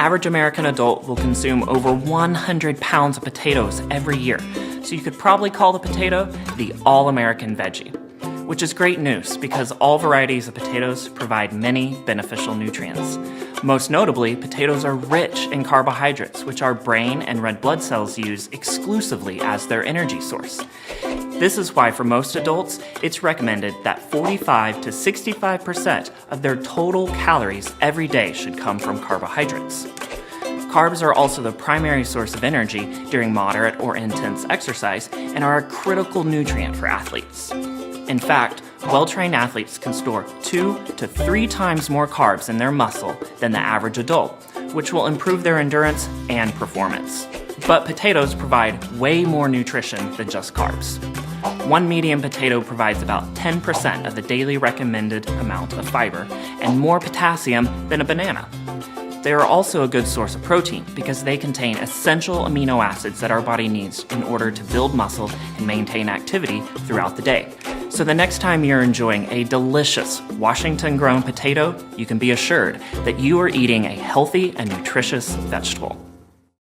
average American adult will consume over 100 pounds of potatoes every year, so you could probably call the potato the all-American veggie. Which is great news because all varieties of potatoes provide many beneficial nutrients. Most notably, potatoes are rich in carbohydrates, which our brain and red blood cells use exclusively as their energy source. This is why for most adults, it's recommended that 45 to 65% of their total calories every day should come from carbohydrates. Carbs are also the primary source of energy during moderate or intense exercise and are a critical nutrient for athletes. In fact, well-trained athletes can store 2 to 3 times more carbs in their muscle than the average adult, which will improve their endurance and performance. But potatoes provide way more nutrition than just carbs. One medium potato provides about 10% of the daily recommended amount of fiber and more potassium than a banana. They are also a good source of protein because they contain essential amino acids that our body needs in order to build muscle and maintain activity throughout the day. So the next time you're enjoying a delicious Washington-grown potato, you can be assured that you are eating a healthy and nutritious vegetable.